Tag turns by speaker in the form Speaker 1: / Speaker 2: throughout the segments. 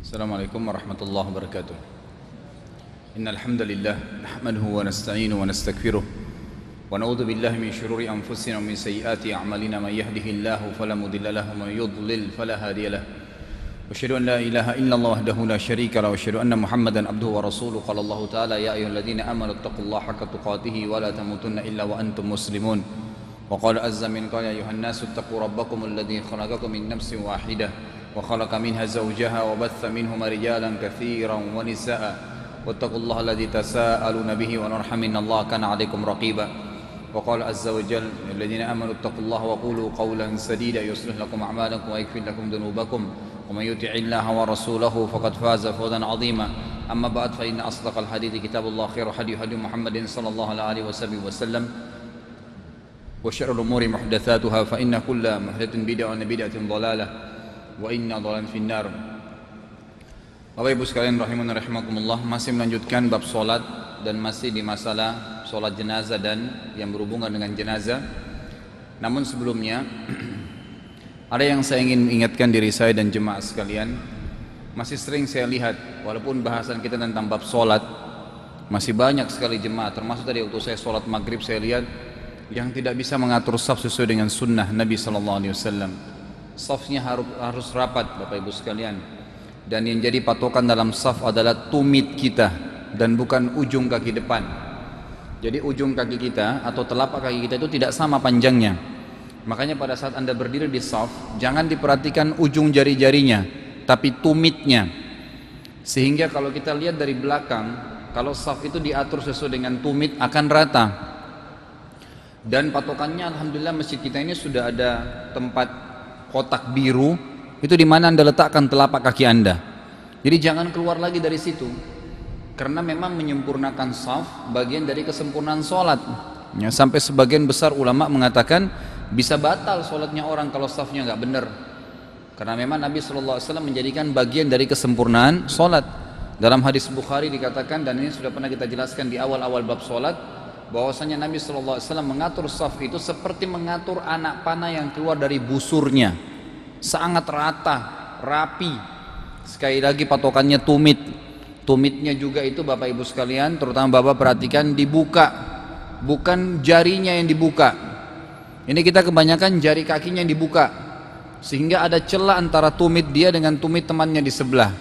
Speaker 1: Assalamualaikum warahmatullahi wabarakatuh. Innal hamdalillah nahmaduhu wa nasta'inuhu wa nastaghfiruh wa na'udzu billahi min shururi anfusina wa min sayyiati a'malina may yahdihillahu fala mudilla lahu wa may yudlil fala hadiya lahu. Wa asyhadu an la ilaha illallah wahdahu la syarika lahu wa asyhadu anna Muhammadan abduhu wa rasuluhu. Qala Allah ta'ala ya ayyuhalladzina amanu taqullaha haqqa tuqatih wa la tamutunna illa wa antum muslimun. Wa qala azza min qala ya ayyuhan nasu taqu rabbakum alladzi khalaqakum min nafsin wahidah وخلق منها زوجها وبث منهما رجالا كثيرا ونساء واتقوا الله الذي تساءلون به والأرحام إن الله كان عليكم رقيبا وقال عز وجل الذين آمنوا اتقوا الله وقولوا قولا سديدا يصلح لكم أعمالكم ويغفر لكم ذنوبكم ومن يطع الله ورسوله فقد فاز فوزا عظيما أما بعد فإن أصدق الحديث كتاب الله خير هدي محمد صلى الله عليه وسلم وشر الأمور محدثاتها فإن كل محدثة بدعة وبدعة ضلالة wa inna dhalan finnar. Bapak Ibu sekalian rahimana rahimakumullah, masih melanjutkan bab solat dan masih di masalah solat jenazah dan yang berhubungan dengan jenazah. Namun sebelumnya ada yang saya ingin ingatkan diri saya dan jemaah sekalian. Masih sering saya lihat walaupun bahasan kita tentang bab solat, masih banyak sekali jemaah, termasuk tadi waktu saya solat maghrib saya lihat yang tidak bisa mengatur saf sesuai dengan sunnah Nabi SAW. Safnya harus rapat Bapak Ibu sekalian, dan yang jadi patokan dalam saf adalah tumit kita dan bukan ujung kaki depan. Jadi ujung kaki kita atau telapak kaki kita itu tidak sama panjangnya. Makanya pada saat Anda berdiri di saf, jangan diperhatikan ujung jari-jarinya, tapi tumitnya. Sehingga kalau kita lihat dari belakang, kalau saf itu diatur sesuai dengan tumit akan rata. Dan patokannya alhamdulillah masjid kita ini sudah ada tempat kotak biru, itu di mana Anda letakkan telapak kaki Anda. Jadi jangan keluar lagi dari situ, karena memang menyempurnakan shaf bagian dari kesempurnaan sholat ya, sampai sebagian besar ulama mengatakan bisa batal sholatnya orang kalau shafnya nggak benar, karena memang Nabi SAW menjadikan bagian dari kesempurnaan sholat. Dalam hadis Bukhari dikatakan, dan ini sudah pernah kita jelaskan di awal-awal bab sholat, bahwasanya Nabi SAW mengatur shaf itu seperti mengatur anak panah yang keluar dari busurnya, sangat rata, rapi. Sekali lagi patokannya tumit. Tumitnya juga itu Bapak Ibu sekalian, terutama Bapak perhatikan, dibuka, bukan jarinya yang dibuka. Ini kita kebanyakan jari kakinya yang dibuka, sehingga ada celah antara tumit dia dengan tumit temannya di sebelah.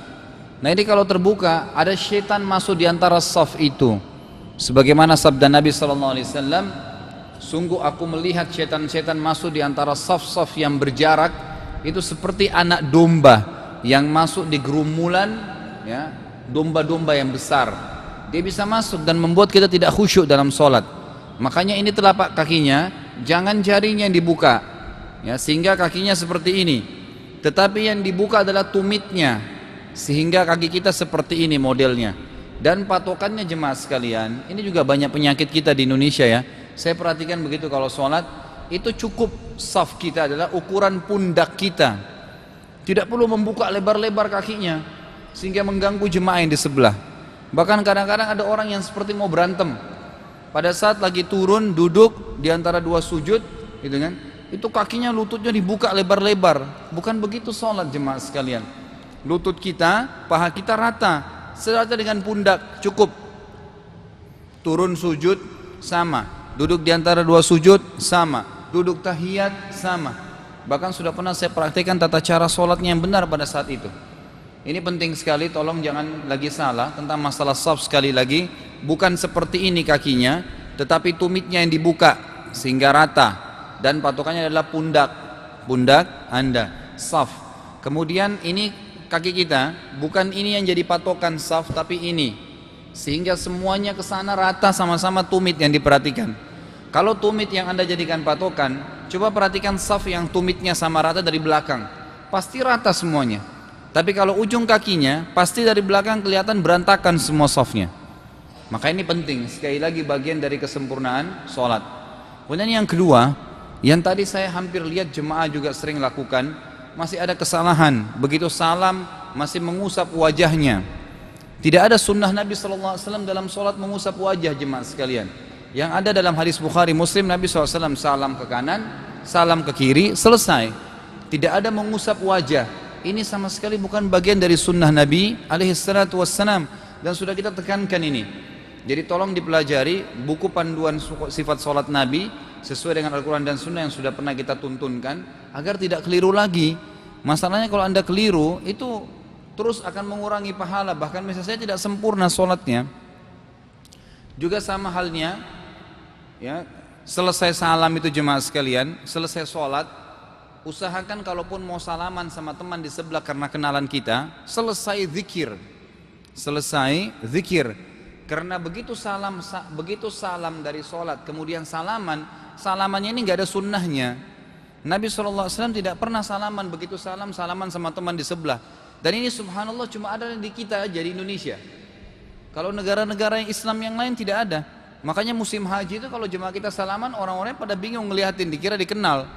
Speaker 1: Nah ini kalau terbuka, ada syaitan masuk di antara shaf itu. Sebagaimana sabda Nabi SAW, sungguh aku melihat syaitan-syaitan masuk di antara saf-saf yang berjarak, itu seperti anak domba yang masuk di gerumulan ya, domba-domba yang besar. Dia bisa masuk dan membuat kita tidak khusyuk dalam sholat. Makanya ini telapak kakinya, jangan jarinya yang dibuka ya, sehingga kakinya seperti ini, tetapi yang dibuka adalah tumitnya, sehingga kaki kita seperti ini modelnya. Dan patokannya jemaah sekalian, ini juga banyak penyakit kita di Indonesia ya. Saya perhatikan begitu kalau sholat, itu cukup saf kita adalah ukuran pundak kita. Tidak perlu membuka lebar-lebar kakinya, sehingga mengganggu jemaah yang di sebelah. Bahkan kadang-kadang ada orang yang seperti mau berantem. Pada saat lagi turun, duduk di antara dua sujud, gitu kan, itu kakinya, lututnya dibuka lebar-lebar. Bukan begitu sholat jemaah sekalian. Lutut kita, paha kita rata, serata dengan pundak, cukup. Turun sujud sama, duduk di antara dua sujud sama, duduk tahiyat sama. Bahkan sudah pernah saya praktekkan tata cara sholatnya yang benar pada saat itu. Ini penting sekali, tolong jangan lagi salah tentang masalah shaf. Sekali lagi, bukan seperti ini kakinya, tetapi tumitnya yang dibuka sehingga rata, dan patokannya adalah pundak Anda, shaf. Kemudian ini kaki kita, bukan ini yang jadi patokan saf, tapi ini, sehingga semuanya ke sana rata, sama-sama tumit yang diperhatikan. Kalau tumit yang Anda jadikan patokan, coba perhatikan saf yang tumitnya sama rata dari belakang, pasti rata semuanya. Tapi kalau ujung kakinya, pasti dari belakang kelihatan berantakan semua safnya. Maka ini penting, sekali lagi bagian dari kesempurnaan sholat. Kemudian yang kedua, yang tadi saya hampir lihat jemaah juga sering lakukan, masih ada kesalahan, begitu salam masih mengusap wajahnya. Tidak ada sunnah Nabi SAW dalam sholat mengusap wajah jemaah sekalian. Yang ada dalam hadis Bukhari Muslim, Nabi SAW salam ke kanan, salam ke kiri, selesai. Tidak ada mengusap wajah. ini sama sekali bukan bagian dari sunnah Nabi alaihissalatu wassalam, dan sudah kita tekankan ini. Jadi tolong dipelajari buku panduan sifat sholat Nabi sesuai dengan Al-Quran dan Sunnah yang sudah pernah kita tuntunkan, agar tidak keliru lagi. Masalahnya kalau anda keliru, itu terus akan mengurangi pahala, bahkan misalnya saya tidak sempurna sholatnya. Juga sama halnya, ya, selesai salam itu jemaah sekalian, selesai sholat, usahakan kalaupun mau salaman sama teman di sebelah karena kenalan kita, selesai zikir. Karena begitu salam dari sholat kemudian salamannya ini nggak ada sunnahnya. Nabi SAW tidak pernah salaman, begitu salaman sama teman di sebelah. Dan ini subhanallah cuma ada di kita aja di Indonesia. Kalau negara-negara yang Islam yang lain tidak ada. Makanya musim haji itu kalau jemaah kita salaman, orang-orang pada bingung ngeliatin, dikira dikenal.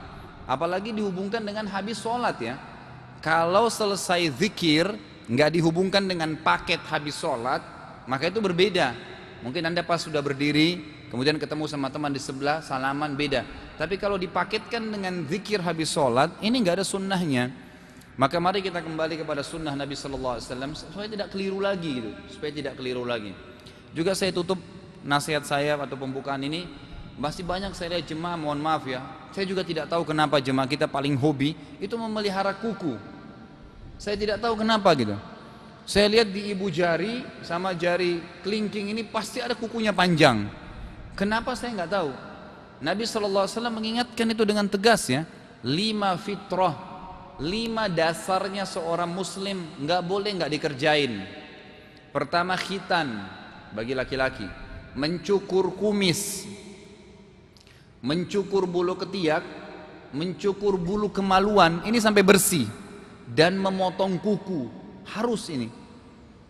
Speaker 1: Apalagi dihubungkan dengan habis sholat ya. Kalau selesai zikir nggak dihubungkan dengan paket habis sholat, maka itu berbeda. Mungkin anda pas sudah berdiri, kemudian ketemu sama teman di sebelah, salaman, beda. Tapi kalau dipaketkan dengan zikir habis sholat, ini nggak ada sunnahnya. Maka mari kita kembali kepada sunnah Nabi SAW supaya tidak keliru lagi gitu. Juga saya tutup nasihat saya atau pembukaan ini, masih banyak saya lihat jemaah, mohon maaf ya, saya juga tidak tahu kenapa jemaah kita paling hobi itu memelihara kuku. Saya tidak tahu kenapa gitu. Saya lihat di ibu jari sama jari kelingking ini pasti ada kukunya panjang. Kenapa saya nggak tahu. Nabi SAW mengingatkan itu dengan tegas ya. 5 fitrah, 5 dasarnya seorang muslim nggak boleh nggak dikerjain. Pertama khitan bagi laki-laki, mencukur kumis, mencukur bulu ketiak, mencukur bulu kemaluan, ini sampai bersih, dan memotong kuku. Harus ini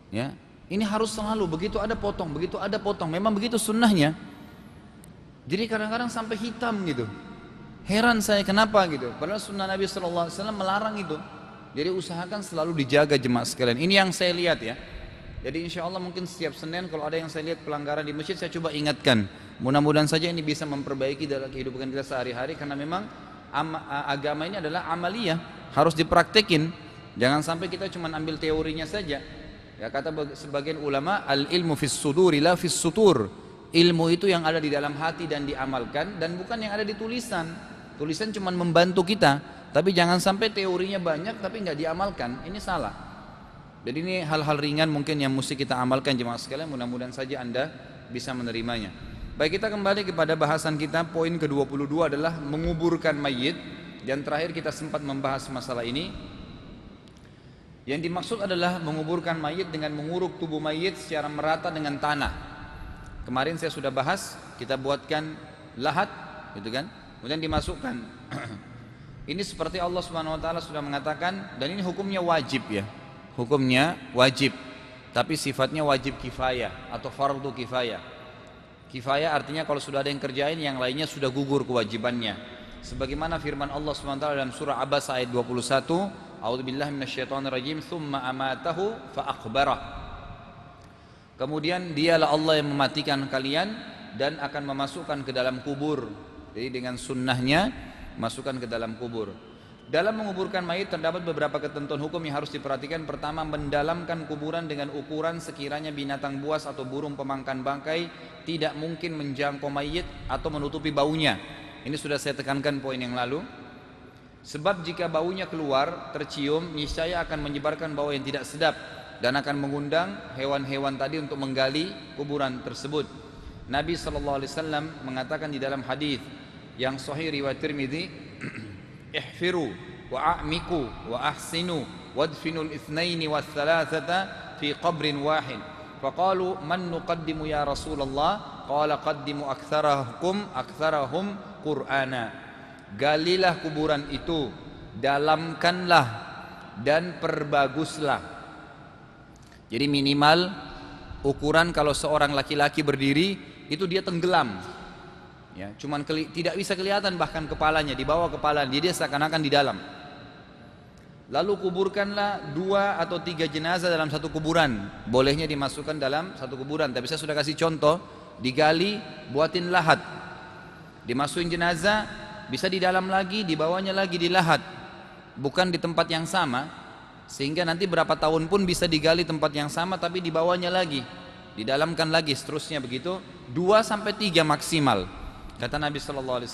Speaker 1: ya, ini harus selalu begitu ada potong, memang begitu sunnahnya. Jadi kadang-kadang sampai hitam gitu, heran saya kenapa gitu, padahal sunnah Nabi SAW melarang itu. Jadi usahakan selalu dijaga jemaah sekalian, ini yang saya lihat ya. Jadi insya Allah mungkin setiap Senin kalau ada yang saya lihat pelanggaran di masjid, saya coba ingatkan. Mudah-mudahan saja ini bisa memperbaiki dalam kehidupan kita sehari-hari, karena memang agama ini adalah amaliyah, harus dipraktekin. Jangan sampai kita cuma ambil teorinya saja. Ya, kata sebagian ulama, al ilmu fis suduri la fis sutur. Ilmu itu yang ada di dalam hati dan diamalkan, dan bukan yang ada di tulisan. Tulisan cuma membantu kita, tapi jangan sampai teorinya banyak tapi nggak diamalkan. Ini salah. Jadi ini hal-hal ringan mungkin yang mesti kita amalkan jemaah sekalian. Mudah-mudahan saja anda bisa menerimanya. Baik, kita kembali kepada bahasan kita. Poin ke-22 adalah menguburkan mayit. Dan terakhir kita sempat membahas masalah ini. Yang dimaksud adalah menguburkan mayit dengan menguruk tubuh mayit secara merata dengan tanah. Kemarin saya sudah bahas, kita buatkan lahat, gitu kan? Kemudian dimasukkan. Ini seperti Allah Subhanahu Wa Taala sudah mengatakan, dan ini hukumnya wajib ya, hukumnya wajib, tapi sifatnya wajib kifayah atau fardu kifayah. Kifayah artinya kalau sudah ada yang kerjain, yang lainnya sudah gugur kewajibannya. Sebagaimana firman Allah Subhanahu Wa Taala dalam surah Abbas ayat 21. A'udzubillahi minasyaitonirrajim, tsumma amatahu fa aqbarah. Kemudian dialah Allah yang mematikan kalian dan akan memasukkan ke dalam kubur. Jadi dengan sunnahnya masukkan ke dalam kubur. Dalam menguburkan mayit terdapat beberapa ketentuan hukum yang harus diperhatikan. Pertama, mendalamkan kuburan dengan ukuran sekiranya binatang buas atau burung pemangkan bangkai tidak mungkin menjangkau mayit atau menutupi baunya. Ini sudah saya tekankan poin yang lalu. Sebab jika baunya keluar, tercium, niscaya akan menyebarkan bau yang tidak sedap dan akan mengundang hewan-hewan tadi untuk menggali kuburan tersebut. Nabi SAW mengatakan di dalam hadis yang sahih riwayat Tirmidzi, ihfiru wa a'miku wa ahsinu wadfinul itsnaini was thalathata fi qabrin wahid. Faqalu man nuqaddimu ya Rasulullah? Qala qaddimu aktsarahum Qur'ana. Galilah kuburan itu, dalamkanlah dan perbaguslah. Jadi minimal ukuran kalau seorang laki-laki berdiri itu dia tenggelam ya, cuman tidak bisa kelihatan bahkan kepalanya, di bawah kepala dia seakan-akan di dalam. Lalu kuburkanlah 2 atau 3 jenazah dalam satu kuburan. Bolehnya dimasukkan dalam satu kuburan, tapi saya sudah kasih contoh, digali, buatin lahat, dimasukin jenazah, bisa di dalam lagi, di bawahnya lagi di lahat, bukan di tempat yang sama. sehingga nanti berapa tahun pun bisa digali tempat yang sama tapi di bawahnya lagi, didalamkan lagi, seterusnya begitu, 2 sampai 3 maksimal. Kata Nabi SAW,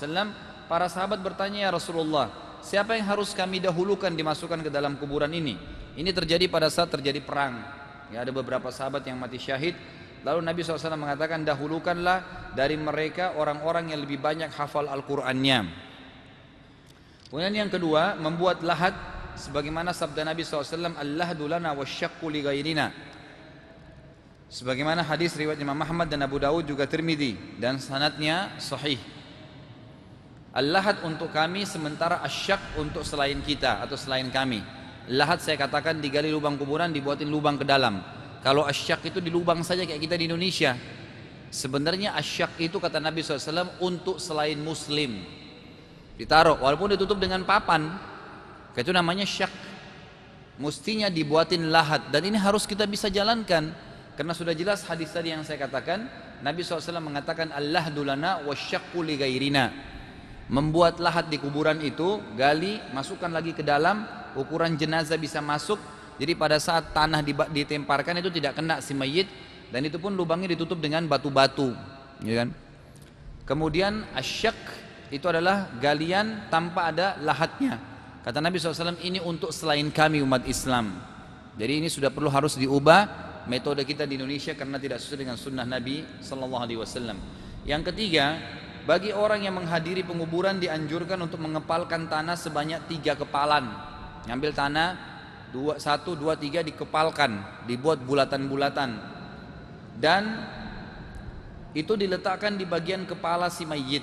Speaker 1: para sahabat bertanya, ya Rasulullah, siapa yang harus kami dahulukan dimasukkan ke dalam kuburan ini? Ini terjadi pada saat terjadi perang. Ya, ada beberapa sahabat yang mati syahid. Lalu Nabi SAW mengatakan, dahulukanlah dari mereka orang-orang yang lebih banyak hafal Al-Qur'annya. Kemudian yang kedua, membuat lahat, sebagaimana sabda Nabi SAW, al-lahdu lana wasyaqqu li ghairina. Sebagaimana hadis riwayat Imam Ahmad dan Abu Dawud juga Tirmidzi dan sanadnya sahih. Al-lahat untuk kami, sementara asyak untuk selain kita atau selain kami. Lahat saya katakan digali lubang kuburan, dibuatin lubang ke dalam. Kalau asyak itu di lubang saja kayak kita di Indonesia. Sebenarnya asyak itu kata Nabi SAW untuk selain muslim, ditaruh walaupun ditutup dengan papan, itu namanya syak. Mestinya dibuatin lahat, dan ini harus kita bisa jalankan karena sudah jelas hadis tadi yang saya katakan. Nabi SAW mengatakan al-lahdu lana wasyaqqu li ghairina. Membuat lahat di kuburan itu, gali, masukkan lagi ke dalam, ukuran jenazah bisa masuk. Jadi pada saat tanah ditemparkan itu tidak kena si mayit, dan itu pun lubangnya ditutup dengan batu-batu, ya kan? Kemudian asyak itu adalah galian tanpa ada lahatnya. Kata Nabi SAW, ini untuk selain kami umat Islam. Jadi ini sudah perlu harus diubah metode kita di Indonesia karena tidak sesuai dengan sunnah Nabi SAW. Yang ketiga, bagi orang yang menghadiri penguburan dianjurkan untuk mengepalkan tanah sebanyak 3 kepalan. Ngambil tanah 1, 2, 3 dikepalkan, dibuat bulatan-bulatan, dan itu diletakkan di bagian kepala si mayit,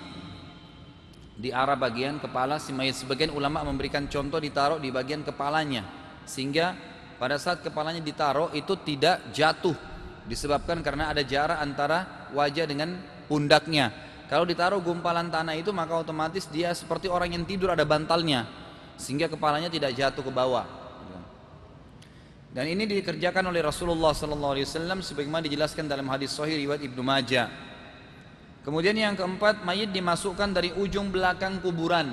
Speaker 1: di arah bagian kepala si mayit. Sebagian ulama memberikan contoh ditaruh di bagian kepalanya, sehingga pada saat kepalanya ditaruh itu tidak jatuh, disebabkan karena ada jarak antara wajah dengan pundaknya. Kalau ditaruh gumpalan tanah itu, maka otomatis dia seperti orang yang tidur, ada bantalnya, sehingga kepalanya tidak jatuh ke bawah. Dan ini dikerjakan oleh Rasulullah SAW sebagaimana dijelaskan dalam hadis sahih riwayat Ibnu Majah. Kemudian yang keempat, mayit dimasukkan dari ujung belakang kuburan.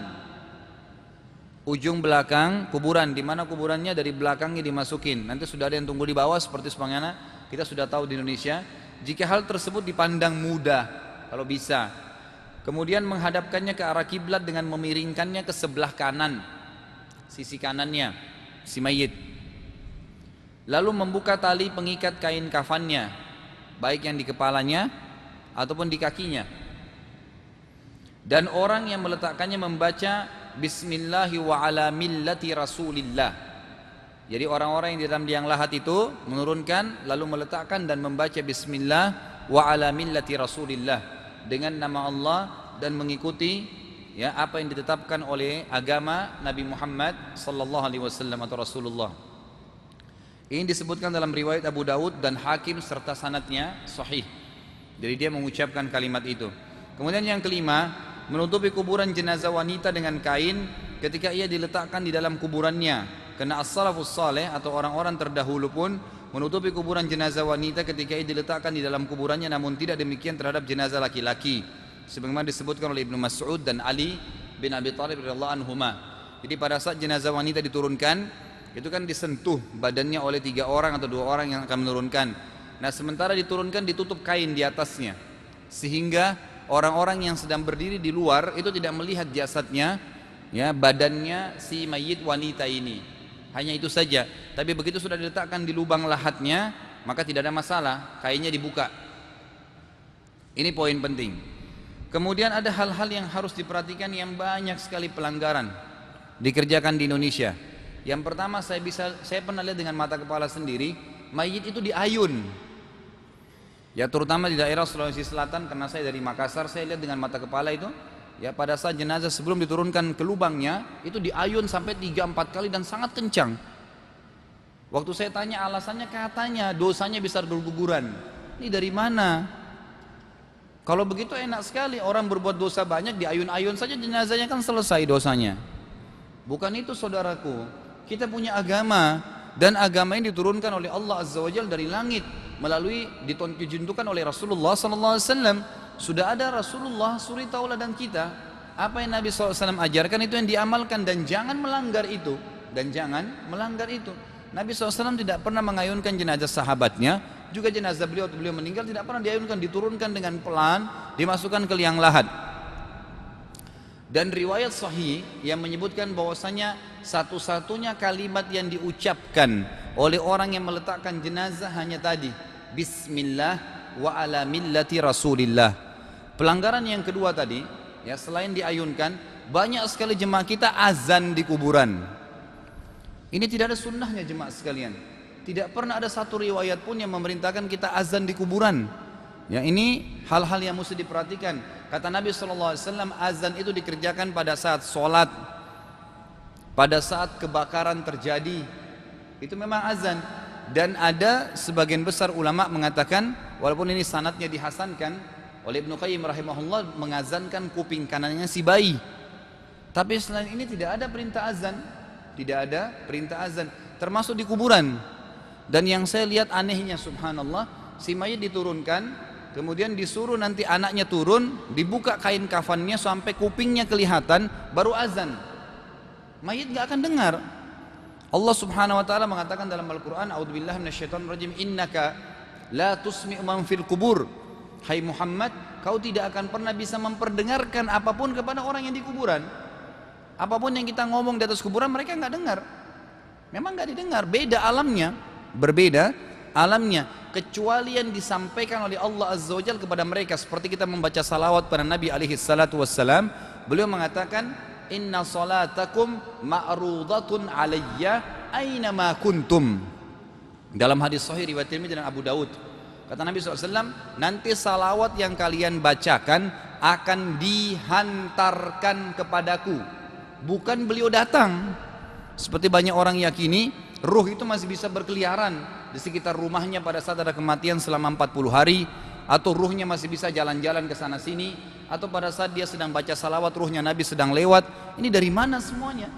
Speaker 1: Ujung belakang kuburan, di mana kuburannya dari belakangnya dimasukin. Nanti sudah ada yang tunggu di bawah seperti sebagaimana kita sudah tahu di Indonesia. Jika hal tersebut dipandang mudah, kalau bisa, kemudian menghadapkannya ke arah kiblat dengan memiringkannya ke sebelah kanan, sisi kanannya si mayit. Lalu membuka tali pengikat kain kafannya, baik yang di kepalanya ataupun di kakinya. Dan orang yang meletakkannya membaca Bismillahi wa ala millati Rasulillah. Jadi orang-orang yang di dalam liang lahat itu menurunkan lalu meletakkan dan membaca Bismillah wa ala millati Rasulillah, dengan nama Allah dan mengikuti ya apa yang ditetapkan oleh agama Nabi Muhammad sallallahu alaihi wasallam atau Rasulullah. Ini disebutkan dalam riwayat Abu Dawud dan Hakim serta sanadnya sahih. Jadi dia mengucapkan kalimat itu. Kemudian yang kelima, menutupi kuburan jenazah wanita dengan kain ketika ia diletakkan di dalam kuburannya. Karena as-salafus saleh atau orang-orang terdahulu pun menutupi kuburan jenazah wanita ketika ia diletakkan di dalam kuburannya, namun tidak demikian terhadap jenazah laki-laki. Sebagaimana disebutkan oleh Ibnu Mas'ud dan Ali bin Abi Thalib radhiyallahu anhuma. Jadi pada saat jenazah wanita diturunkan, itu kan disentuh badannya oleh 3 orang atau 2 orang yang akan menurunkan. Nah sementara diturunkan ditutup kain di atasnya, sehingga orang-orang yang sedang berdiri di luar itu tidak melihat jasadnya, ya badannya si mayit wanita ini. Hanya itu saja. Tapi begitu sudah diletakkan di lubang lahatnya, maka tidak ada masalah, kainnya dibuka. Ini poin penting. Kemudian ada hal-hal yang harus diperhatikan yang banyak sekali pelanggaran dikerjakan di Indonesia. Yang pertama, saya pernah lihat dengan mata kepala sendiri, mayit itu diayun. Ya terutama di daerah Sulawesi Selatan, karena saya dari Makassar, saya lihat dengan mata kepala itu, ya pada saat jenazah sebelum diturunkan ke lubangnya, itu diayun sampai 3-4 kali dan sangat kencang. Waktu saya tanya alasannya, katanya dosanya bisa berguguran. Ini dari mana? Kalau begitu enak sekali, orang berbuat dosa banyak diayun-ayun saja jenazahnya kan selesai dosanya. Bukan itu saudaraku. Kita punya agama, dan agama ini diturunkan oleh Allah Azza wa Jalla dari langit melalui ditunjukkan oleh Rasulullah SAW. Sudah ada Rasulullah suri tauladan kita. Apa yang Nabi SAW ajarkan itu yang diamalkan, dan jangan melanggar itu, Nabi SAW tidak pernah mengayunkan jenazah sahabatnya, juga jenazah beliau waktu beliau meninggal tidak pernah diayunkan, diturunkan dengan pelan, dimasukkan ke liang lahat. Dan riwayat sahih yang menyebutkan bahwasanya satu-satunya kalimat yang diucapkan oleh orang yang meletakkan jenazah hanya tadi, Bismillah wa ala millati Rasulillah. Pelanggaran yang kedua tadi, ya, selain diayunkan, banyak sekali jemaah kita azan di kuburan. Ini tidak ada sunnahnya jemaah sekalian. Tidak pernah ada satu riwayat pun yang memerintahkan kita azan di kuburan. Ya, ini hal-hal yang mesti diperhatikan. Kata Nabi SAW, azan itu dikerjakan pada saat sholat, pada saat kebakaran terjadi, itu memang azan. Dan ada sebagian besar ulama mengatakan, walaupun ini sanadnya dihasankan oleh Ibnu Qayyim rahimahullah, mengazankan kuping kanannya si bayi. Tapi selain ini tidak ada perintah azan, tidak ada perintah azan, termasuk di kuburan. Dan yang saya lihat anehnya, subhanallah, si mayit diturunkan, kemudian disuruh nanti anaknya turun, dibuka kain kafannya sampai kupingnya kelihatan, baru azan. Mayit gak akan dengar. Allah subhanahu wa ta'ala mengatakan dalam Al-Quran, A'udzubillahi minasyaitonirrajim, innaka la tusmi'u man fil kubur. Hai Muhammad, kau tidak akan pernah bisa memperdengarkan apapun kepada orang yang di kuburan. Apapun yang kita ngomong di atas kuburan mereka gak dengar. Memang gak didengar, beda alamnya, berbeda alamnya, kecuali yang disampaikan oleh Allah Azza wa Jalla kepada mereka. Seperti kita membaca salawat pada Nabi alaihi salatu wassalam, beliau mengatakan, inna salatakum ma'rudatun alayya aina ma kuntum. Dalam hadis sahih riwayat Tirmidzi dan Abu Daud, kata Nabi SAW, nanti salawat yang kalian bacakan akan dihantarkan kepadaku, bukan beliau datang. Seperti banyak orang yakini ruh itu masih bisa berkeliaran di sekitar rumahnya pada saat ada kematian selama 40 hari, atau ruhnya masih bisa jalan-jalan ke sana sini, atau pada saat dia sedang baca salawat ruhnya Nabi sedang lewat. Ini dari mana semuanya?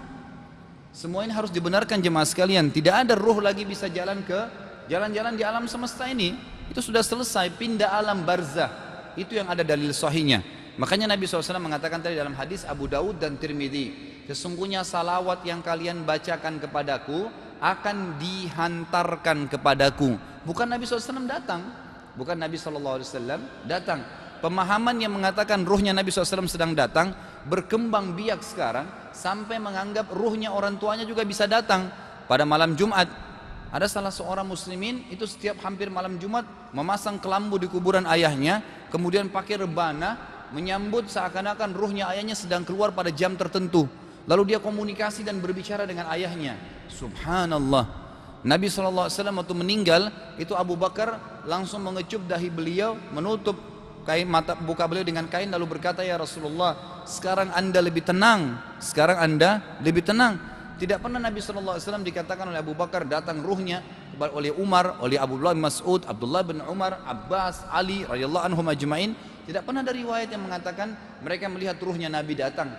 Speaker 1: Semua ini harus dibenarkan jemaah sekalian. Tidak ada ruh lagi bisa jalan-jalan di alam semesta ini. Itu sudah selesai, pindah alam barzah. Itu yang ada dalil sahihnya. Makanya Nabi SAW mengatakan tadi dalam hadis Abu Daud dan Tirmidzi, sesungguhnya salawat yang kalian bacakan kepadaku akan dihantarkan kepadaku. Bukan Nabi SAW datang, bukan Nabi SAW datang. Pemahaman yang mengatakan ruhnya Nabi SAW sedang datang berkembang biak sekarang, sampai menganggap ruhnya orang tuanya juga bisa datang pada malam Jumat. Ada salah seorang muslimin itu setiap hampir malam Jumat memasang kelambu di kuburan ayahnya, kemudian pakai rebana menyambut seakan-akan ruhnya ayahnya sedang keluar pada jam tertentu. Lalu dia komunikasi dan berbicara dengan ayahnya. Subhanallah. Nabi SAW waktu meninggal itu Abu Bakar langsung mengecup dahi beliau, menutup kain mata buka beliau dengan kain, lalu berkata, ya Rasulullah, sekarang anda lebih tenang, sekarang anda lebih tenang. Tidak pernah Nabi SAW dikatakan oleh Abu Bakar datang ruhnya, oleh Umar, oleh Abdullah bin Mas'ud, Abdullah bin Umar, Abbas, Ali radhiyallahu anhum ajma'in. Tidak pernah ada riwayat yang mengatakan mereka melihat ruhnya Nabi datang.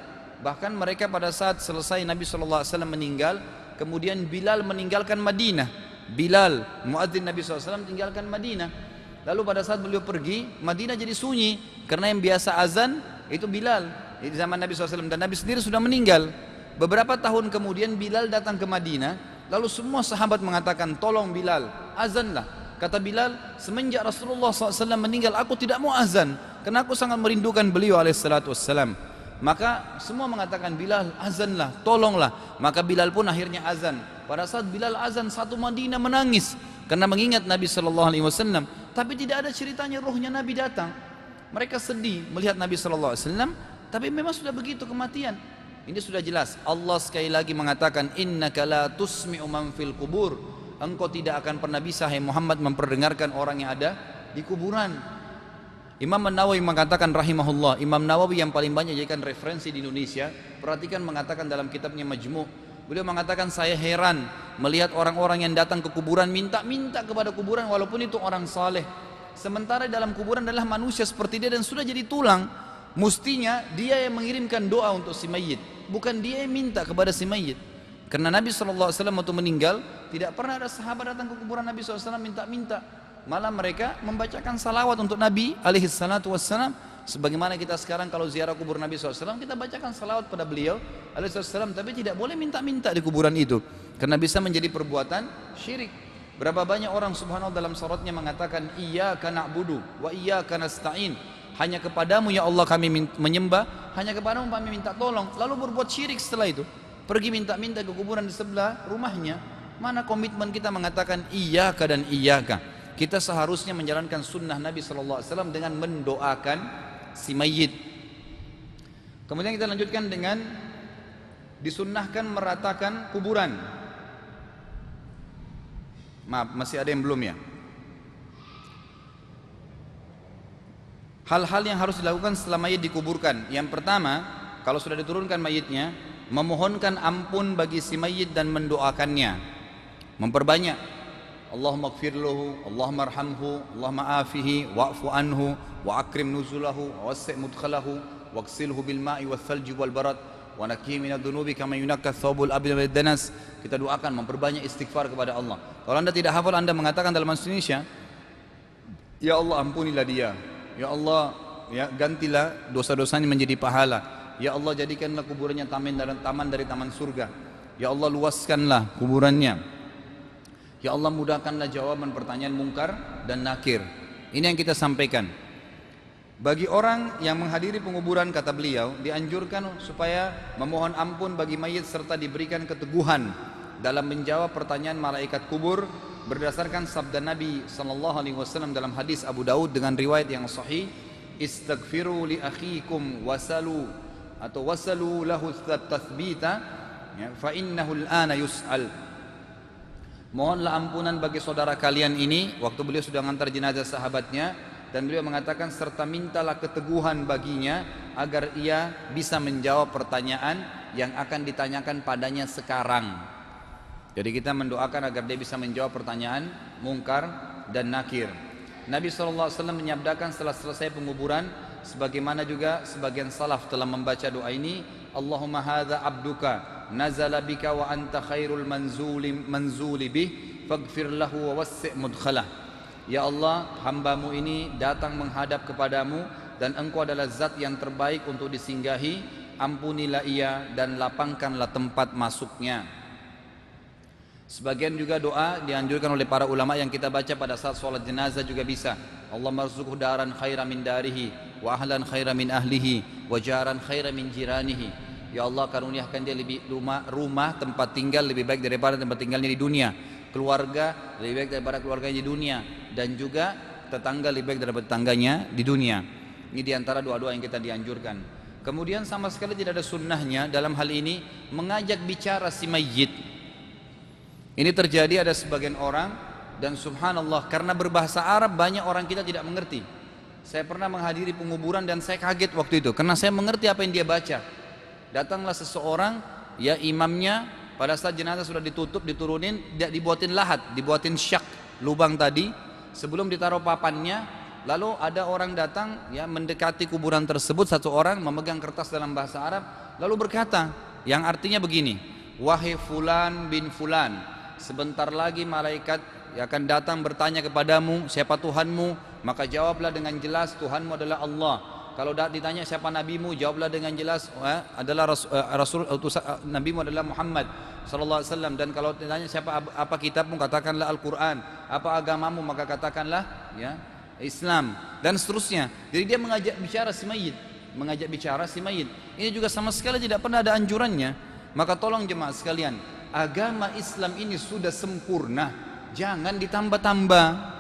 Speaker 1: Bahkan mereka pada saat selesai Nabi SAW meninggal, kemudian Bilal meninggalkan Madinah. Bilal, muadzin Nabi SAW, tinggalkan Madinah. Lalu pada saat beliau pergi, Madinah jadi sunyi, karena yang biasa azan itu Bilal di zaman Nabi SAW, dan Nabi sendiri sudah meninggal. Beberapa tahun kemudian Bilal datang ke Madinah, lalu semua sahabat mengatakan, tolong Bilal, azanlah. Kata Bilal, semenjak Rasulullah SAW meninggal, aku tidak mau azan, karena aku sangat merindukan beliau alaihissalatu wassalam. Maka semua mengatakan, Bilal azanlah, tolonglah. Maka Bilal pun akhirnya azan. Pada saat Bilal azan, satu Madinah menangis karena mengingat Nabi SAW. Tapi tidak ada ceritanya ruhnya Nabi datang. Mereka sedih melihat Nabi SAW, tapi memang sudah begitu kematian. Ini sudah jelas. Allah sekali lagi mengatakan, innaka la tusmi'u man fil kubur. Engkau tidak akan pernah bisa, hai Muhammad, memperdengarkan orang yang ada di kuburan. Imam Nawawi mengatakan rahimahullah, Imam Nawawi yang paling banyak jadikan referensi di Indonesia, perhatikan mengatakan dalam kitabnya Majmu', beliau mengatakan, saya heran melihat orang-orang yang datang ke kuburan minta-minta kepada kuburan walaupun itu orang saleh. Sementara dalam kuburan adalah manusia seperti dia dan sudah jadi tulang. Mestinya dia yang mengirimkan doa untuk si mayit, bukan dia yang minta kepada si mayit. Karena Nabi SAW waktu meninggal, tidak pernah ada sahabat datang ke kuburan Nabi SAW minta-minta. Malah mereka membacakan salawat untuk Nabi alaihissalatu wassalam. Sebagaimana kita sekarang kalau ziarah kubur Nabi SAW, kita bacakan salawat pada beliau alaihissalam, tapi tidak boleh minta-minta di kuburan itu. karena bisa menjadi perbuatan syirik. Berapa banyak orang subhanallah dalam salatnya mengatakan iyyaka na'budu wa iyyaka nasta'in, hanya kepadamu ya Allah kami menyembah, hanya kepadamu kami minta tolong, lalu berbuat syirik setelah itu, pergi minta-minta ke kuburan di sebelah rumahnya. Mana komitmen kita mengatakan iyyaka dan iyyaka? Kita seharusnya menjalankan sunnah Nabi SAW dengan mendoakan si mayit. Kemudian kita lanjutkan dengan disunnahkan meratakan kuburan. Maaf, masih ada yang belum ya? Hal-hal yang harus dilakukan setelah mayit dikuburkan. Yang pertama, kalau sudah diturunkan mayitnya, memohonkan ampun bagi si mayit dan mendoakannya. Memperbanyak Allahumma gfir lahu, Allahumma arhamhu, Allahumma afihi, wa'fu anhu, wa akrim nuzulahu, wa wassi' mudkhalahu, waqsilhu bil ma'i wal thalji wal barad, wa nakhi minadh dhunubi kama yunakka thawbul abyad minad danas. Kita doakan memperbanyak istighfar kepada Allah. Kalau Anda tidak hafal, Anda mengatakan dalam bahasa Indonesia, ya Allah ampunilah dia, ya Allah ya gantilah dosa-dosanya menjadi pahala, ya Allah jadikanlah kuburannya taman dari taman surga, ya Allah luaskanlah kuburannya, ya Allah mudahkanlah jawaban pertanyaan mungkar dan nakir. Ini yang kita sampaikan. Bagi orang yang menghadiri penguburan, kata beliau, dianjurkan supaya memohon ampun bagi mayit serta diberikan keteguhan dalam menjawab pertanyaan malaikat kubur berdasarkan sabda Nabi SAW dalam hadis Abu Daud dengan riwayat yang sahih, istaghfiru li akhikum wasalu lahu tathbita fa innahu al-ana yus'al. Mohonlah ampunan bagi saudara kalian ini. Waktu beliau sudah mengantar jenazah sahabatnya, dan beliau mengatakan serta mintalah keteguhan baginya agar ia bisa menjawab pertanyaan yang akan ditanyakan padanya sekarang. Jadi kita mendoakan agar dia bisa menjawab pertanyaan mungkar dan nakir. Nabi SAW menyabdakan setelah selesai penguburan, sebagaimana juga sebagian salaf telah membaca doa ini, Allahumma hadza abduka nazala bika wa anta khairul manzuli bih faghfir lahu wa wassi' mudkhalah. Ya Allah, hambamu ini datang menghadap kepadamu dan engkau adalah zat yang terbaik untuk disinggahi, ampunilah ia dan lapangkanlah tempat masuknya. Sebagian juga doa dianjurkan oleh para ulama yang kita baca pada saat sholat jenazah juga bisa. Allah marzuqhu daran khairan min darihi wa ahlan khairan min ahlihi wa jaran khairan min jiranihi. Ya Allah, karuniakan dia lebih rumah tempat tinggal lebih baik daripada tempat tinggalnya di dunia, keluarga lebih baik daripada keluarganya di dunia, dan juga tetangga lebih baik daripada tetangganya di dunia. Ini diantara doa-doa yang kita dianjurkan. Kemudian sama sekali tidak ada sunnahnya dalam hal ini mengajak bicara si mayit. Ini terjadi ada sebagian orang, dan subhanallah karena berbahasa Arab banyak orang kita tidak mengerti. Saya pernah menghadiri penguburan dan saya kaget waktu itu karena saya mengerti apa yang dia baca. Datanglah seseorang, ya imamnya, pada saat jenazah sudah ditutup, diturunin, dibuatin lahat, dibuatin syak, lubang tadi, sebelum ditaruh papannya. Lalu ada orang datang, ya mendekati kuburan tersebut, satu orang memegang kertas dalam bahasa Arab, lalu berkata, yang artinya begini, wahai fulan bin fulan, sebentar lagi malaikat akan datang bertanya kepadamu, siapa Tuhanmu? Maka jawablah dengan jelas, Tuhanmu adalah Allah. Kalau ditanya siapa nabimu, jawablah dengan jelas, adalah Rasul nabimu adalah Muhammad sallallahu alaihi wasallam. Dan kalau ditanya siapa apa kitabmu, katakanlah Al-Qur'an. Apa agamamu, maka katakanlah ya Islam, dan seterusnya. Jadi dia mengajak bicara si mayit. Ini juga sama sekali tidak pernah ada anjurannya. Maka tolong jemaah sekalian, agama Islam ini sudah sempurna, jangan ditambah-tambah.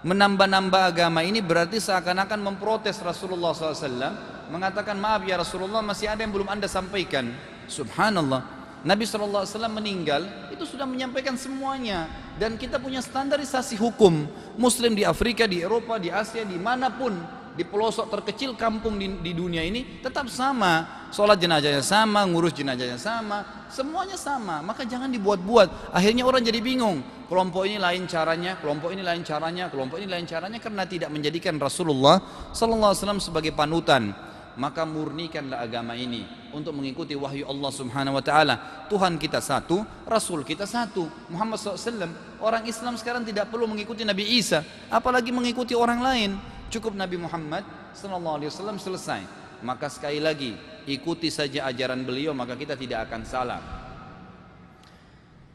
Speaker 1: Menambah-nambah agama ini berarti seakan-akan memprotes Rasulullah SAW, mengatakan maaf ya Rasulullah, masih ada yang belum anda sampaikan. Subhanallah, Nabi SAW meninggal itu sudah menyampaikan semuanya, dan kita punya standarisasi hukum. Muslim di Afrika, di Eropa, di Asia, dimanapun, di pelosok terkecil kampung di dunia ini tetap sama, sholat jenazahnya sama, ngurus jenazahnya sama, semuanya sama. Maka jangan dibuat-buat. Akhirnya orang jadi bingung, kelompok ini lain caranya, kelompok ini lain caranya, kelompok ini lain caranya, karena tidak menjadikan Rasulullah SAW sebagai panutan. Maka murnikanlah agama ini untuk mengikuti wahyu Allah Subhanahu wa taala. Tuhan kita satu, Rasul kita satu, Muhammad SAW. Orang Islam sekarang tidak perlu mengikuti Nabi Isa, apalagi mengikuti orang lain. Cukup Nabi Muhammad SAW selesai. Maka sekali lagi, ikuti saja ajaran beliau, maka kita tidak akan salah.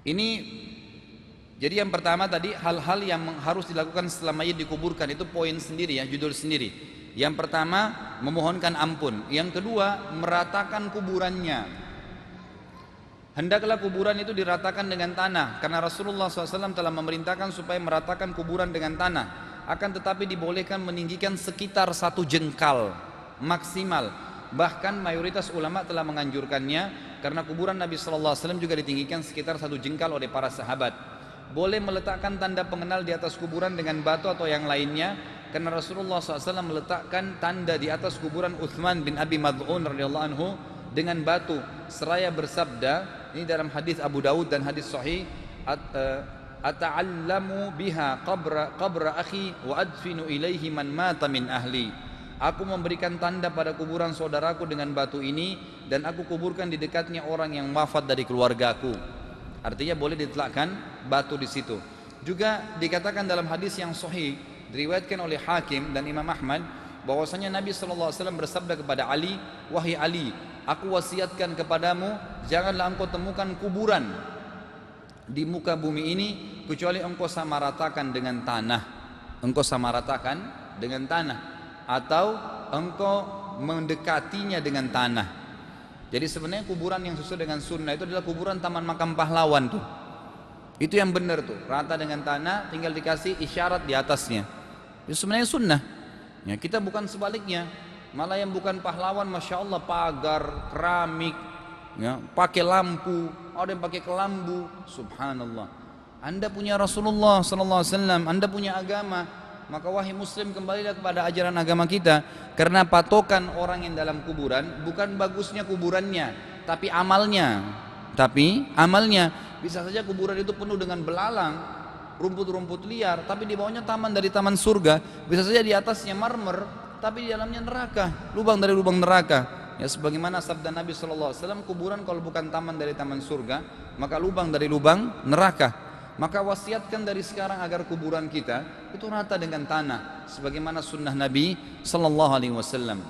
Speaker 1: Ini jadi yang pertama tadi hal-hal yang harus dilakukan setelah mayit dikuburkan, itu poin sendiri ya, judul sendiri. Yang pertama memohonkan ampun, yang kedua meratakan kuburannya. Hendaklah kuburan itu diratakan dengan tanah, karena Rasulullah SAW telah memerintahkan supaya meratakan kuburan dengan tanah. Akan tetapi dibolehkan meninggikan sekitar 1 jengkal maksimal. Bahkan mayoritas ulama telah menganjurkannya, karena kuburan Nabi SAW juga ditinggikan sekitar 1 jengkal oleh para sahabat. Boleh meletakkan tanda pengenal di atas kuburan dengan batu atau yang lainnya, karena Rasulullah SAW meletakkan tanda di atas kuburan Uthman bin Abi Mad'un radhiyallahu anhu dengan batu, seraya bersabda, ini dalam hadis Abu Dawud dan hadis sahih, ata'allamu biha qabra akhi wa adfinu ilaihi man mata min ahli. Aku memberikan tanda pada kuburan saudaraku dengan batu ini, dan aku kuburkan di dekatnya orang yang wafat dari keluargaku. Artinya boleh diletakkan batu di situ. Juga dikatakan dalam hadis yang sahih diriwayatkan oleh Hakim dan Imam Ahmad, bahwasanya Nabi SAW bersabda kepada Ali, wahai Ali, aku wasiatkan kepadamu, janganlah engkau temukan kuburan di muka bumi ini kecuali engkau samaratakan dengan tanah. Engkau samaratakan dengan tanah, atau engkau mendekatinya dengan tanah. Jadi sebenarnya kuburan yang sesuai dengan sunnah itu adalah kuburan taman makam pahlawan tuh. Itu yang benar tuh, rata dengan tanah, tinggal dikasih isyarat di atasnya. Itu sebenarnya sunnah. Ya, kita bukan sebaliknya. Malah yang bukan pahlawan, masya Allah, pagar, keramik, ya, pakai lampu, ada yang pakai kelambu. Subhanallah. Anda punya Rasulullah SAW, Anda punya agama. Maka wahai muslim, kembalilah kepada ajaran agama kita. Karena patokan orang yang dalam kuburan bukan bagusnya kuburannya, tapi amalnya. Bisa saja kuburan itu penuh dengan belalang, rumput-rumput liar, tapi di bawahnya taman dari taman surga. Bisa saja di atasnya marmer, tapi di dalamnya neraka, lubang dari lubang neraka. Ya, sebagaimana sabda Nabi SAW, kuburan kalau bukan taman dari taman surga, maka lubang dari lubang neraka. Maka wasiatkan dari sekarang agar kuburan kita itu rata dengan tanah, sebagaimana sunnah Nabi SAW.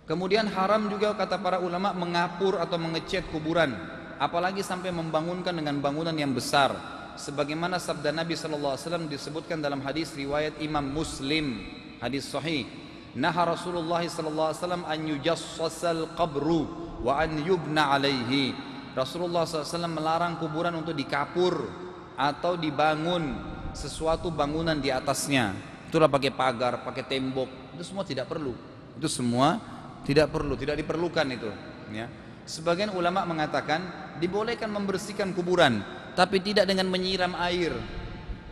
Speaker 1: Kemudian haram juga kata para ulama mengapur atau mengecat kuburan, apalagi sampai membangunkan dengan bangunan yang besar, sebagaimana sabda Nabi SAW disebutkan dalam hadis riwayat Imam Muslim, hadis sahih. Naha Rasulullah SAW an yujassasal qabru wa an yubna alaihi. Rasulullah SAW melarang kuburan untuk dikapur atau dibangun sesuatu bangunan di atasnya. Itulah pakai pagar, pakai tembok, itu semua tidak perlu. Itu semua tidak perlu, tidak diperlukan itu. Ya. Sebagian ulama mengatakan dibolehkan membersihkan kuburan, tapi tidak dengan menyiram air,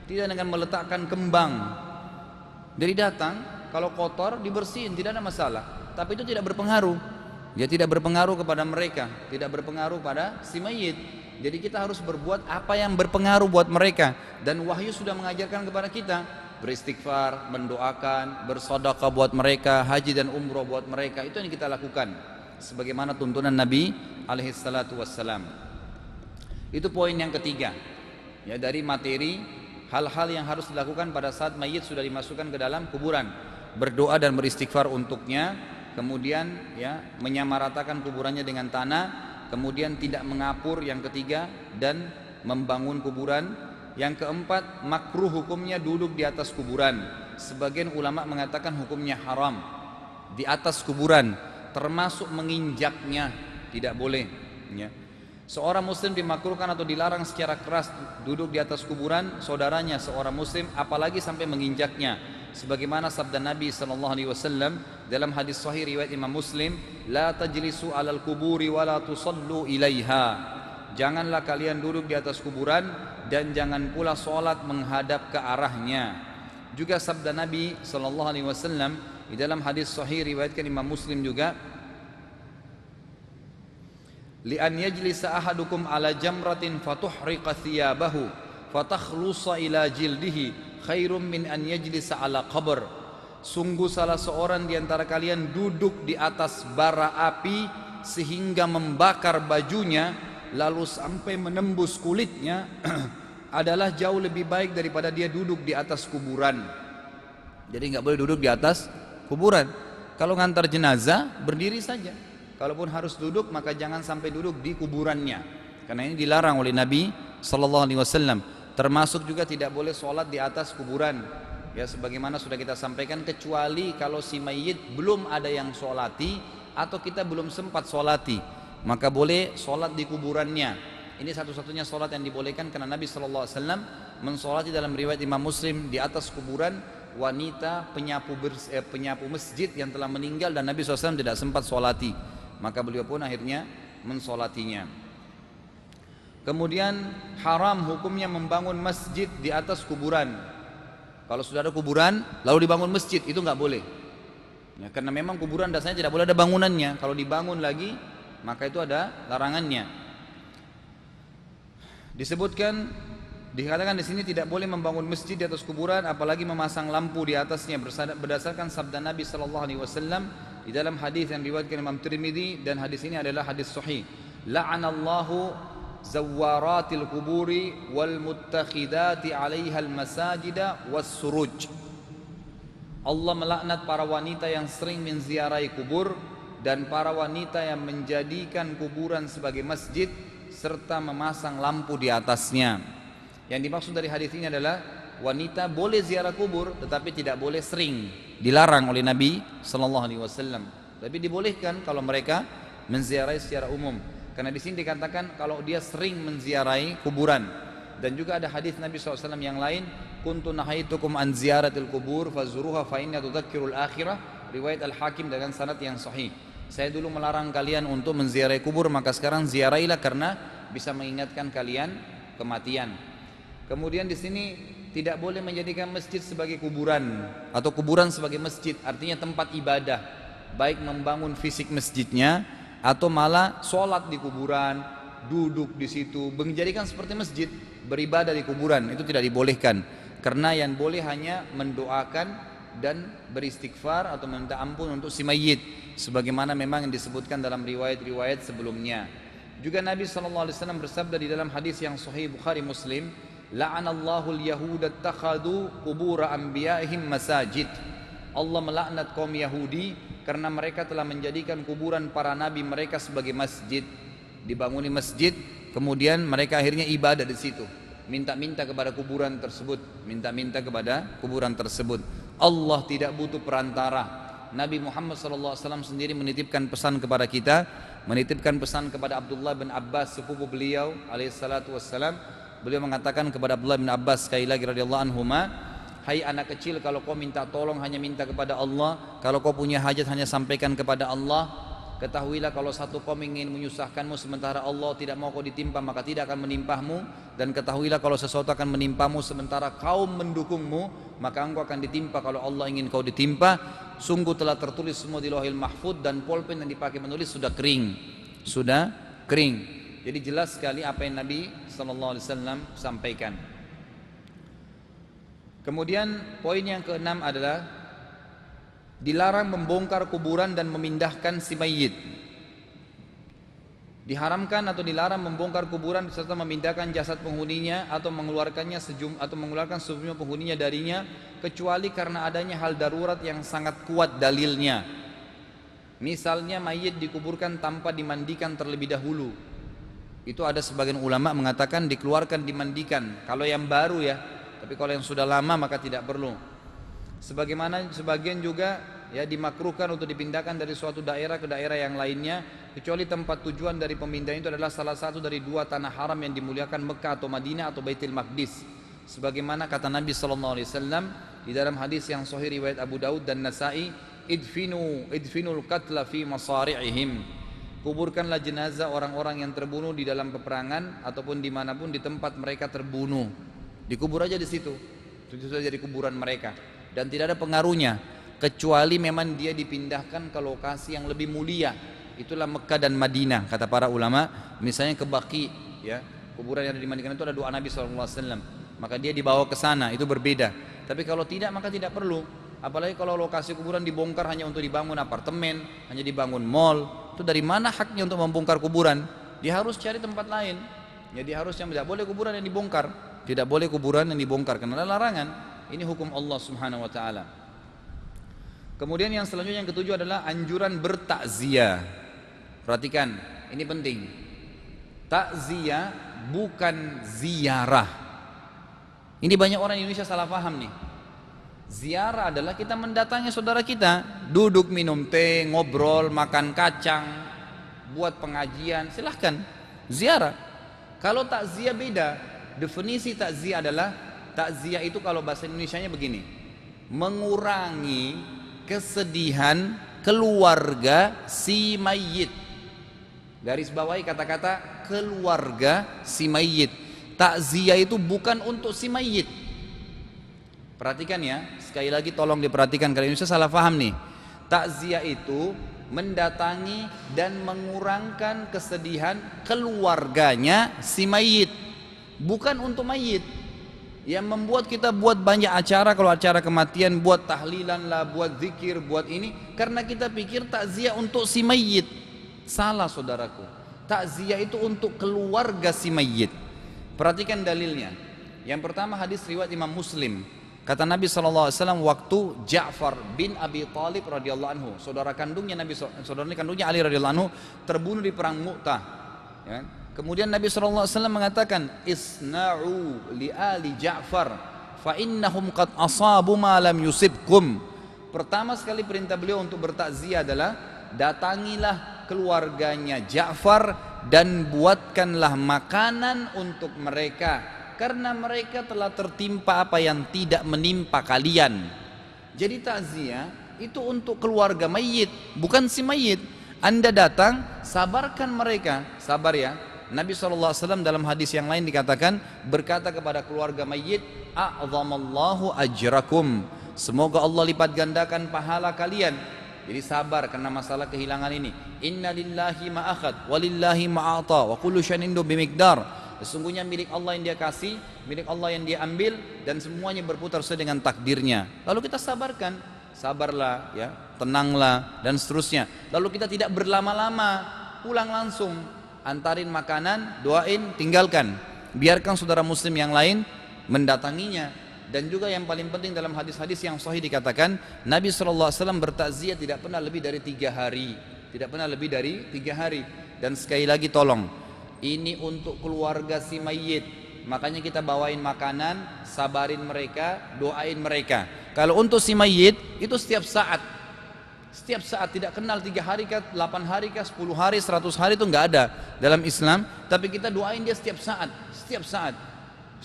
Speaker 1: tidak dengan meletakkan kembang. Jadi datang, kalau kotor dibersihin, tidak ada masalah. Tapi itu tidak berpengaruh. Dia tidak berpengaruh kepada mereka, tidak berpengaruh pada si mayit. Jadi kita harus berbuat apa yang berpengaruh buat mereka. Dan wahyu sudah mengajarkan kepada kita beristighfar, mendoakan, bersedekah buat mereka, haji dan umroh buat mereka. Itu yang kita lakukan sebagaimana tuntunan Nabi alaihissalatu wassalam. Itu poin yang ketiga. Ya, dari materi hal-hal yang harus dilakukan pada saat mayit sudah dimasukkan ke dalam kuburan. Berdoa dan beristighfar untuknya. Kemudian ya, menyamaratakan kuburannya dengan tanah, kemudian tidak mengapur yang ketiga, dan membangun kuburan. Yang keempat, makruh hukumnya duduk di atas kuburan. Sebagian ulama mengatakan hukumnya haram di atas kuburan, termasuk menginjaknya, tidak boleh. Ya. Seorang muslim dimakruhkan atau dilarang secara keras duduk di atas kuburan saudaranya seorang muslim, apalagi sampai menginjaknya. Sebagaimana sabda Nabi SAW dalam hadis sahih riwayat Imam Muslim, la tajlisu alal kuburi wa la tusallu ilaiha. Janganlah kalian duduk di atas kuburan dan jangan pula solat menghadap ke arahnya. Juga sabda Nabi SAW di dalam hadis sahih riwayatkan Imam Muslim juga, li an yajlisa ahadukum ala jamratin fatuhriqa thiyabahu fatakhlusa ila jildihi khairum min an yajlisa ala qabr. Sungguh salah seorang di antara kalian duduk di atas bara api sehingga membakar bajunya lalu sampai menembus kulitnya adalah jauh lebih baik daripada dia duduk di atas kuburan. Jadi nggak boleh duduk di atas kuburan. Kalau ngantar jenazah berdiri saja. Kalaupun harus duduk, maka jangan sampai duduk di kuburannya. karena ini dilarang oleh Nabi sallallahu alaihi wasallam. Termasuk juga tidak boleh sholat di atas kuburan, ya sebagaimana sudah kita sampaikan, kecuali kalau si mayit belum ada yang sholati atau kita belum sempat sholati, maka boleh sholat di kuburannya. Ini satu-satunya sholat yang dibolehkan, karena Nabi sallallahu alaihi wasallam mensolati dalam riwayat Imam Muslim di atas kuburan wanita penyapu masjid yang telah meninggal, dan Nabi SAW tidak sempat sholati, maka beliau pun akhirnya mensolatinya. Kemudian haram hukumnya membangun masjid di atas kuburan. Kalau sudah ada kuburan lalu dibangun masjid, itu nggak boleh, ya, karena memang kuburan dasarnya tidak boleh ada bangunannya. Kalau dibangun lagi maka itu ada larangannya. Dikatakan di sini tidak boleh membangun masjid di atas kuburan, apalagi memasang lampu di atasnya, berdasarkan sabda Nabi sallallahu alaihi wasallam di dalam hadis yang diriwayatkan Imam Tirmidzi, dan hadis ini adalah hadis sahih. La'anallahu zawwaratil quburi wal muttakhidati 'alaiha al masajida was suruj. Allah melaknat para wanita yang sering menziarahi kubur dan para wanita yang menjadikan kuburan sebagai masjid serta memasang lampu di atasnya. Yang dimaksud dari hadis ini adalah wanita boleh ziarah kubur tetapi tidak boleh sering, dilarang oleh Nabi sallallahu alaihi wasallam. Tapi dibolehkan kalau mereka menziarahi secara umum. Karena di sini dikatakan kalau dia sering menziarahi kuburan. Dan juga ada hadis Nabi SAW yang lain, kuntu nahaitukum an ziyaratil kubur fazuruha fa inna tudzakkirul akhirah, riwayat Al-Hakim dengan sanad yang sahih. Saya dulu melarang kalian untuk menziarahi kubur, maka sekarang ziarahilah karena bisa mengingatkan kalian kematian. Kemudian di sini tidak boleh menjadikan masjid sebagai kuburan atau kuburan sebagai masjid, artinya tempat ibadah, baik membangun fisik masjidnya atau malah sholat di kuburan, duduk di situ, menjadikan seperti masjid, beribadah di kuburan, itu tidak dibolehkan. Karena yang boleh hanya mendoakan dan beristighfar atau meminta ampun untuk si mayit, sebagaimana memang yang disebutkan dalam riwayat-riwayat sebelumnya. Juga Nabi SAW bersabda di dalam hadis yang sahih Bukhari Muslim, la'anallahu al-yahuda takhadu qubur anbiya'ihim masajid. Allah melaknat kaum Yahudi karena mereka telah menjadikan kuburan para nabi mereka sebagai masjid. Dibanguni masjid, kemudian mereka akhirnya ibadah di situ, minta-minta kepada kuburan tersebut, minta-minta kepada kuburan tersebut. Allah tidak butuh perantara. Nabi Muhammad SAW sendiri menitipkan pesan kepada kita, menitipkan pesan kepada Abdullah bin Abbas sepupu beliau alaihissalatu wassalam. Beliau mengatakan kepada Abdullah bin Abbas sekali lagi radhiyallahu anhuma, hai anak kecil, kalau kau minta tolong hanya minta kepada Allah, kalau kau punya hajat hanya sampaikan kepada Allah. Ketahuilah kalau satu kaum ingin menyusahkanmu sementara Allah tidak mau kau ditimpa, maka tidak akan menimpamu. Dan ketahuilah kalau sesuatu akan menimpamu sementara kaum mendukungmu, maka engkau akan ditimpa kalau Allah ingin kau ditimpa. Sungguh telah tertulis semua di Lauhil Mahfuz, dan pulpen yang dipakai menulis sudah kering, sudah kering. Jadi jelas sekali apa yang Nabi SAW sampaikan. Kemudian poin yang keenam adalah dilarang membongkar kuburan dan memindahkan si mayit. Diharamkan atau dilarang membongkar kuburan serta memindahkan jasad penghuninya atau mengeluarkan sejumlah penghuninya darinya, kecuali karena adanya hal darurat yang sangat kuat dalilnya. Misalnya mayit dikuburkan tanpa dimandikan terlebih dahulu. Itu ada sebagian ulama mengatakan dikeluarkan dimandikan kalau yang baru ya, tapi kalau yang sudah lama maka tidak perlu. Sebagaimana sebagian juga ya dimakruhkan untuk dipindahkan dari suatu daerah ke daerah yang lainnya, kecuali tempat tujuan dari pemindahan itu adalah salah satu dari dua tanah haram yang dimuliakan, Mekah atau Madinah atau Baitul Maqdis. Sebagaimana kata Nabi SAW di dalam hadis yang sahih riwayat Abu Daud dan Nasa'i, idfinul qatla fi masari'ihim. Kuburkanlah jenazah orang-orang yang terbunuh di dalam peperangan ataupun dimanapun di tempat mereka terbunuh. Dikubur aja di situ. Itu sudah jadi kuburan mereka. Dan tidak ada pengaruhnya, kecuali memang dia dipindahkan ke lokasi yang lebih mulia. Itulah Mekah dan Madinah, kata para ulama. Misalnya ke Baqi, ya, kuburan yang ada di Madinah itu ada doa Nabi SAW. Maka dia dibawa ke sana, itu berbeda. Tapi kalau tidak maka tidak perlu. Apalagi kalau lokasi kuburan dibongkar hanya untuk dibangun apartemen, hanya dibangun mall, itu dari mana haknya untuk membongkar kuburan? Dia harus cari tempat lain. Jadi harusnya tidak boleh kuburan yang dibongkar, tidak boleh kuburan yang dibongkar karena ada larangan. Ini hukum Allah Subhanahu wa taala. Kemudian yang selanjutnya yang ketujuh adalah anjuran bertakziah. Perhatikan, ini penting. Takziah bukan ziarah. Ini banyak orang Indonesia salah paham nih. Ziarah adalah kita mendatangi saudara kita, duduk minum teh, ngobrol, makan kacang, buat pengajian, silahkan ziarah. Kalau takziah beda. Definisi takziah adalah, takziah itu kalau bahasa Indonesianya begini: mengurangi kesedihan keluarga si mayit. Garis bawahi kata-kata keluarga si mayit. Takziah itu bukan untuk si mayit. Perhatikan ya, sekali lagi tolong diperhatikan, kalau Indonesia salah paham nih. Takziah itu mendatangi dan mengurangkan kesedihan keluarganya si mayit, bukan untuk mayit. Yang membuat kita buat banyak acara, kalau acara kematian buat tahlilan lah, buat zikir, buat ini, karena kita pikir takziah untuk si mayit. Salah saudaraku, takziah itu untuk keluarga si mayit. Perhatikan dalilnya. Yang pertama hadis riwayat Imam Muslim. Kata Nabi SAW waktu Ja'far bin Abi Thalib radhiyallahu anhu, saudara kandungnya Nabi, saudara kandungnya Ali radhiyallahu anhu, terbunuh di perang Mu'tah. Ya. Kemudian Nabi SAW mengatakan, isna'u li ali Ja'far fa innahum qad asabu ma lam yusibkum. Pertama sekali perintah beliau untuk bertakziah adalah, datangilah keluarganya Ja'far dan buatkanlah makanan untuk mereka, karena mereka telah tertimpa apa yang tidak menimpa kalian. Jadi takziah itu untuk keluarga mayit, bukan si mayit. Anda datang, sabarkan mereka, sabar ya. Nabi SAW dalam hadis yang lain dikatakan, berkata kepada keluarga mayit, a'zamallahu ajrakum, semoga Allah lipat gandakan pahala kalian. Jadi sabar karena masalah kehilangan ini. Inna lillahi ma akhad walillahi ma a'ta wa kullu syai'in indahu bimiqdar. Sesungguhnya milik Allah yang dia kasih, milik Allah yang dia ambil, dan semuanya berputar sesuai dengan takdirnya. Lalu kita sabarkan, sabarlah ya, tenanglah, dan seterusnya. Lalu kita tidak berlama-lama, pulang langsung, antarin makanan, doain, tinggalkan. Biarkan saudara muslim yang lain mendatanginya. Dan juga yang paling penting dalam hadis-hadis yang sahih dikatakan, Nabi SAW bertakziah tidak pernah lebih dari 3 hari. Tidak pernah lebih dari 3 hari. Dan sekali lagi tolong, ini untuk keluarga si mayit, makanya kita bawain makanan, sabarin mereka, doain mereka. Kalau untuk si mayit itu setiap saat, tidak kenal 3 hari kah, 8 hari kah, 10 hari, 100 hari, itu nggak ada dalam Islam. Tapi kita doain dia setiap saat.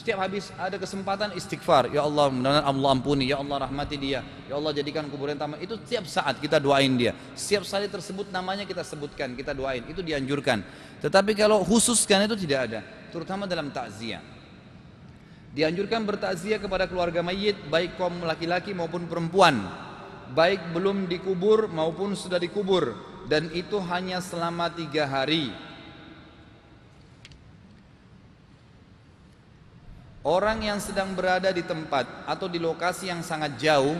Speaker 1: Setiap habis ada kesempatan istighfar, ya Allah mudah-mudahan Allah ampuni, ya Allah rahmati dia, ya Allah jadikan kuburan taman. Itu setiap saat kita doain dia. Setiap kali tersebut namanya kita sebutkan, kita doain, itu dianjurkan. Tetapi kalau khususkan itu tidak ada, terutama dalam takziah. Dianjurkan bertakziah kepada keluarga mayit, baik kaum laki-laki maupun perempuan, baik belum dikubur maupun sudah dikubur, dan itu hanya selama 3 hari. Orang yang sedang berada di tempat atau di lokasi yang sangat jauh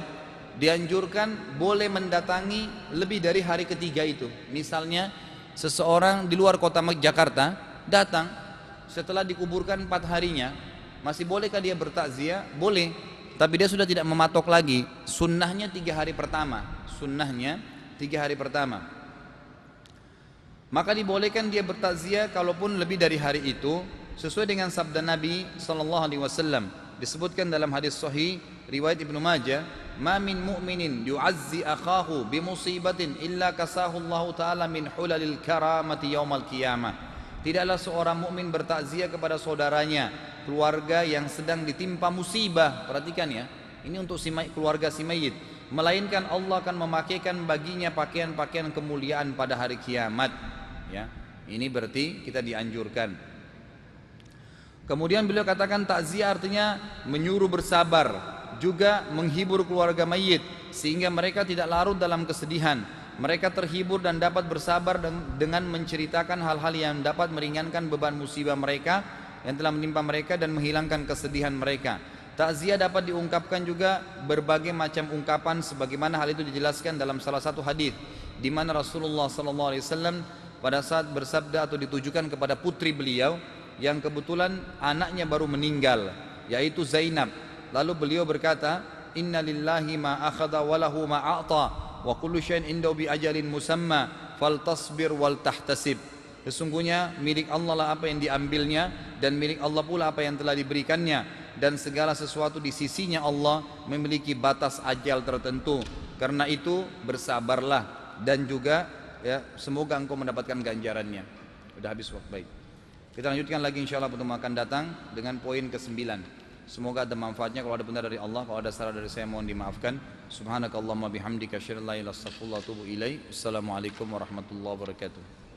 Speaker 1: dianjurkan boleh mendatangi lebih dari hari ketiga itu. Misalnya seseorang di luar kota Jakarta datang setelah dikuburkan 4 harinya, masih bolehkah dia bertakziah? Boleh, tapi dia sudah tidak mematok lagi. Sunnahnya 3 hari pertama. Maka dibolehkan dia bertakziah kalaupun lebih dari hari itu, sesuai dengan sabda Nabi SAW. Disebutkan dalam hadis sahih riwayat Ibnu Majah, "Ma min mu'minin yu'azzi akhahu bi musibatin illa kasahu Allah taala min hulalil karamati yaumal qiyamah." Tidaklah seorang mukmin bertakziah kepada saudaranya, keluarga yang sedang ditimpa musibah. Perhatikan ya, ini untuk keluarga si mayit, melainkan Allah akan memakaikan baginya pakaian-pakaian kemuliaan pada hari kiamat. Ya, ini berarti kita dianjurkan. Kemudian beliau katakan takziah artinya menyuruh bersabar, juga menghibur keluarga mayit sehingga mereka tidak larut dalam kesedihan. Mereka terhibur dan dapat bersabar dengan menceritakan hal-hal yang dapat meringankan beban musibah mereka yang telah menimpa mereka dan menghilangkan kesedihan mereka. Takziah dapat diungkapkan juga berbagai macam ungkapan, sebagaimana hal itu dijelaskan dalam salah satu hadis di mana Rasulullah SAW pada saat bersabda atau ditujukan kepada putri beliau yang kebetulan anaknya baru meninggal, yaitu Zainab. Lalu beliau berkata, "Inna lillahi ma akhadha wa lahu ma a'ta wa kullu syai'in indahu bi ajalin musamma faltasbir wal tahtasib." Sesungguhnya milik Allah lah apa yang diambilnya, dan milik Allah pula apa yang telah diberikannya, dan segala sesuatu di sisinya Allah memiliki batas ajal tertentu. Karena itu bersabarlah, dan juga ya semoga engkau mendapatkan ganjarannya. Sudah habis waktu. Baik, kita lanjutkan lagi insya Allah pertemuan akan datang dengan poin ke-9. Semoga ada manfaatnya. Kalau ada benar dari Allah, kalau ada salah dari saya mohon dimaafkan. Subhanakallahumma bihamdika asyhadu an la ilaha illa anta astaghfiruka wa atubu ilaik. Assalamualaikum warahmatullahi wabarakatuh.